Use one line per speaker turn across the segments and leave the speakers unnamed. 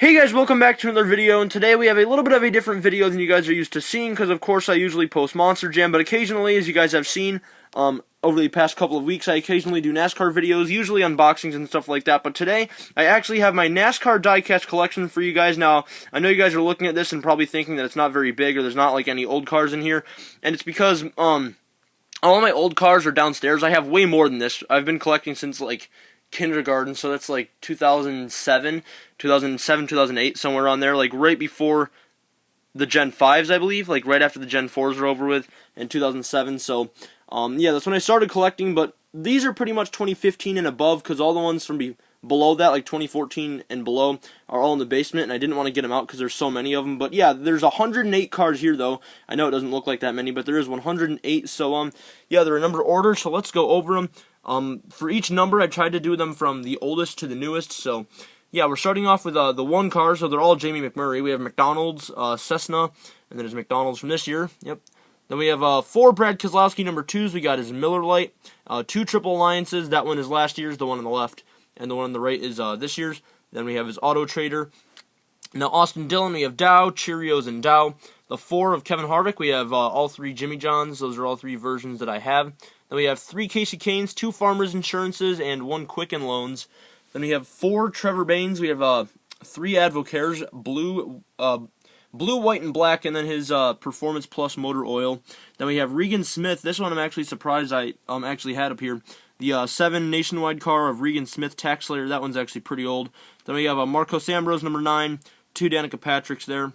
Hey guys, welcome back to another video, and today we have a little bit of a different video than you guys are used to seeing, because of course I usually post Monster Jam, but occasionally, as you guys have seen, over the past couple of weeks, I occasionally do NASCAR videos, usually unboxings and stuff like that, but today, I actually have my NASCAR Diecast collection for you guys. Now, I know you guys are looking at this and probably thinking that it's not very big, or there's not like any old cars in here, and it's because, all my old cars are downstairs. I have way more than this. I've been collecting since, like, kindergarten, so that's like 2007, 2008, somewhere on there, like right before the Gen 5s, I believe, like right after the Gen 4s were over with in 2007, so, yeah, that's when I started collecting, but these are pretty much 2015 and above, because all the ones from below that, like 2014 and below, are all in the basement, and I didn't want to get them out because there's so many of them, but yeah, there's 108 cars here, though. I know it doesn't look like that many, but there is 108, so, yeah, they're in number order, so let's go over them. For each number, I tried to do them from the oldest to the newest, so, yeah, we're starting off with, the one car, so they're all Jamie McMurray. We have McDonald's, Cessna, and then there's McDonald's from this year, yep. Then we have, 4 Brad Keselowski number 2s. We got his Miller Lite, 2 Triple Alliances. That one is last year's, the one on the left, and the one on the right is, this year's. Then we have his Auto Trader. Now, Austin Dillon, we have Dow, Cheerios, and Dow. The 4 of Kevin Harvick, we have, all 3 Jimmy Johns. Those are all 3 versions that I have. Then we have 3 Casey Canes, 2 Farmers Insurances, and 1 Quicken Loans. Then we have 4 Trevor Baines. We have 3 Advocares, blue, white, and black, and then his Performance Plus Motor Oil. Then we have Regan Smith. This one I'm actually surprised I actually had up here. The 7 nationwide car of Regan Smith Tax Slayer. That one's actually pretty old. Then we have Marcos Ambrose number 9, 2 Danica Patricks there.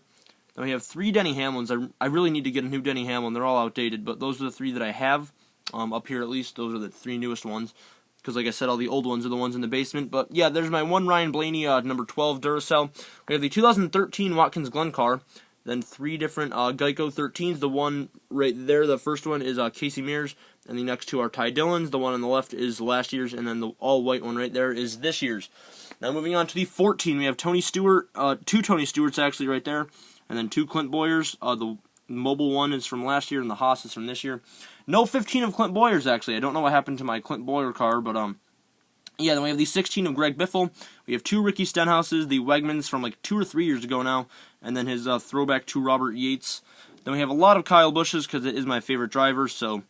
Then we have 3 Denny Hamlins. I really need to get a new Denny Hamlin. They're all outdated, but those are the 3 that I have. Up here at least, those are the 3 newest ones, because like I said, all the old ones are the ones in the basement. But yeah, there's my 1 Ryan Blaney, number 12 Duracell. We have the 2013 Watkins Glen car, then 3 different Geico 13s. The one right there, the first one is Casey Mears, and the next 2 are Ty Dillon's. The one on the left is last year's, and then the all-white one right there is this year's. Now moving on to the 14, we have Tony Stewart, 2 Tony Stewarts actually right there, and then 2 Clint Boyers. The mobile one is from last year, and the Haas is from this year. No 15 of Clint Boyers, actually. I don't know what happened to my Clint Boyer car, but, yeah, then we have the 16 of Greg Biffle. We have 2 Ricky Stenhouses, the Wegmans from, like, 2 or 3 years ago now, and then his throwback to Robert Yates. Then we have a lot of Kyle Busches, because it is my favorite driver, so,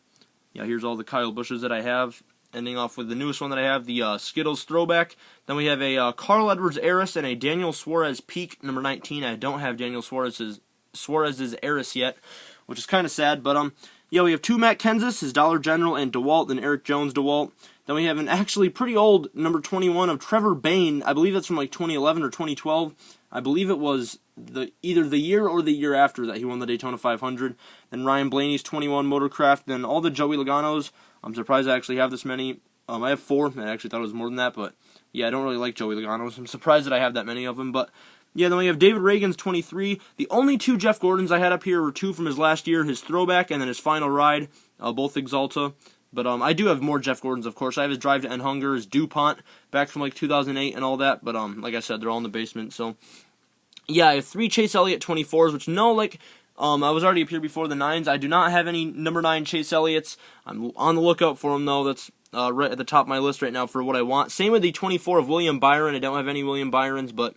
yeah, here's all the Kyle Busches that I have. Ending off with the newest one that I have, the Skittles throwback. Then we have a Carl Edwards Eris and a Daniel Suarez Peak, number 19. I don't have Daniel Suarez's Eris yet, which is kind of sad, but, yeah, we have 2 Matt Kenseth, his Dollar General, and DeWalt, and Eric Jones DeWalt. Then we have an actually pretty old number 21 of Trevor Bayne. I believe that's from like 2011 or 2012. I believe it was either the year or the year after that he won the Daytona 500. Then Ryan Blaney's 21 Motorcraft. Then all the Joey Logano's. I'm surprised I actually have this many. I have 4. I actually thought it was more than that, but yeah, I don't really like Joey Logano's. I'm surprised that I have that many of them, but yeah, then we have David Reagan's 23. The only 2 Jeff Gordons I had up here were 2 from his last year, his throwback, and then his final ride, both Exalta. But I do have more Jeff Gordons, of course. I have his Drive to End Hunger, his DuPont, back from like 2008 and all that. But like I said, they're all in the basement. So yeah, I have 3 Chase Elliott 24s, which I was already up here before the 9s. I do not have any number 9 Chase Elliott's. I'm on the lookout for them though. That's right at the top of my list right now for what I want. Same with the 24 of William Byron. I don't have any William Byrons, but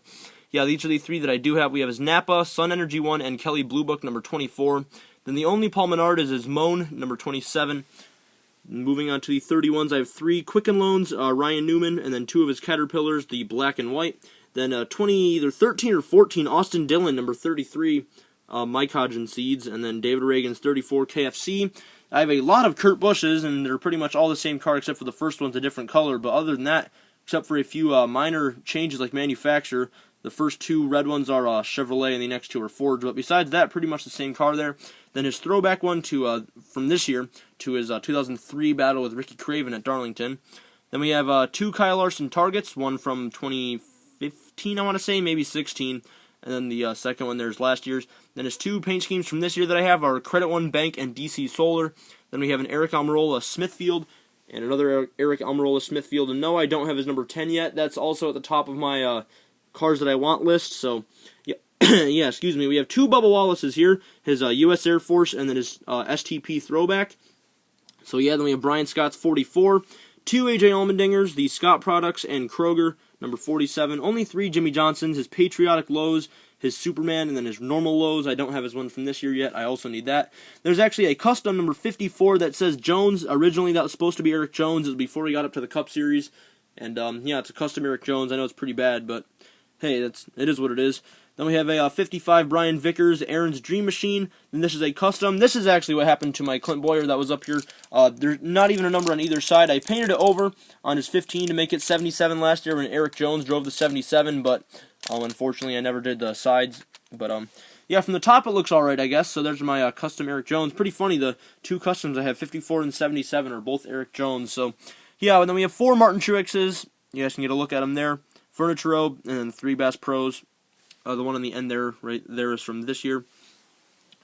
yeah, these are the 3 that I do have. We have his Napa, Sun Energy 1, and Kelly Blue Book, number 24. Then the only Paul Menard is his Moan, number 27. Moving on to the 31s, I have 3 Quicken Loans, Ryan Newman, and then 2 of his Caterpillars, the black and white. Then either 13 or 14, Austin Dillon, number 33, Mike Hodgin Seeds, and then David Reagan's 34 KFC. I have a lot of Kurt Busches, and they're pretty much all the same car except for the first one's a different color, but other than that, except for a few minor changes like manufacturer, the first 2 red ones are Chevrolet, and the next 2 are Fords. But besides that, pretty much the same car there. Then his throwback one to from this year to his 2003 battle with Ricky Craven at Darlington. Then we have 2 Kyle Larson Targets, one from 2015, I want to say, maybe 16. And then the second one there's last year's. Then his 2 paint schemes from this year that I have are Credit One Bank and DC Solar. Then we have an Eric Almirola Smithfield and another Eric Almirola Smithfield. And no, I don't have his number 10 yet. That's also at the top of my cars that I want list. So yeah, yeah, excuse me. We have 2 Bubba Wallaces here, his U.S. Air Force, and then his STP throwback. So yeah, then we have Brian Scott's 44, 2 AJ Allmendingers, the Scott Products, and Kroger, number 47. Only 3 Jimmy Johnsons, his patriotic lows, his Superman, and then his normal lows. I don't have his one from this year yet. I also need that. There's actually a custom number 54 that says Jones. Originally, that was supposed to be Eric Jones. It was before he got up to the Cup Series. And, yeah, it's a custom Eric Jones. I know it's pretty bad, but, hey, it is what it is. Then we have a 55 Brian Vickers, Aaron's Dream Machine. Then this is a custom. This is actually what happened to my Clint Boyer that was up here. There's not even a number on either side. I painted it over on his 15 to make it 77 last year when Eric Jones drove the 77, but unfortunately I never did the sides. But yeah, from the top it looks alright, I guess. So there's my custom Eric Jones. Pretty funny, the 2 customs I have, 54 and 77, are both Eric Jones. So yeah, and then we have 4 Martin Truexes. You guys can get a look at them there. Furniture Row, and then 3 Bass Pros. The one on the end there, right there, is from this year.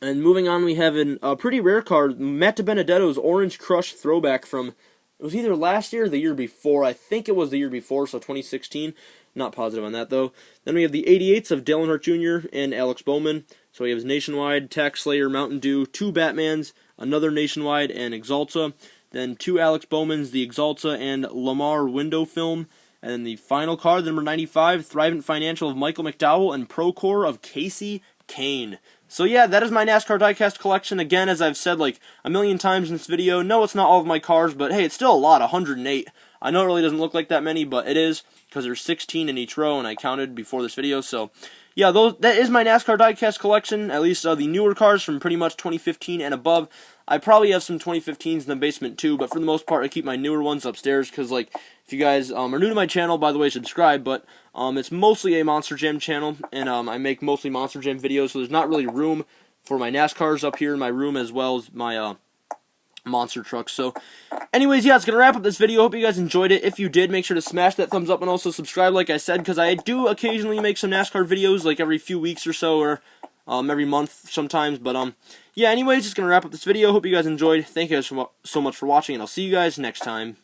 And moving on, we have a pretty rare card, Matt Dibenedetto's Orange Crush throwback from, it was either last year or the year before. I think it was the year before, so 2016. Not positive on that, though. Then we have the 88s of Dale Earnhardt Jr. and Alex Bowman. So we have his Nationwide, Tax Slayer, Mountain Dew, 2 Batmans, another Nationwide, and Exalta. Then 2 Alex Bowmans, the Exalta and Lamar window film. And then the final card, number 95, Thrivent Financial of Michael McDowell and Procore of Casey Kane. So yeah, that is my NASCAR diecast collection. Again, as I've said like a million times in this video, no, it's not all of my cars, but hey, it's still a lot, 108. I know it really doesn't look like that many, but it is, because there's 16 in each row, and I counted before this video. So yeah, that is my NASCAR diecast collection, at least the newer cars from pretty much 2015 and above. I probably have some 2015s in the basement too, but for the most part, I keep my newer ones upstairs, because, like, if you guys are new to my channel, by the way, subscribe, but it's mostly a Monster Jam channel, and I make mostly Monster Jam videos, so there's not really room for my NASCARs up here in my room, as well as my monster trucks. So anyways, yeah, it's gonna wrap up this video. Hope you guys enjoyed it. If you did, make sure to smash that thumbs up and also subscribe, like I said, because I do occasionally make some NASCAR videos, like every few weeks or so, or every month sometimes. But yeah, anyways, just gonna wrap up this video. Hope you guys enjoyed. Thank you guys so much for watching, and I'll see you guys next time.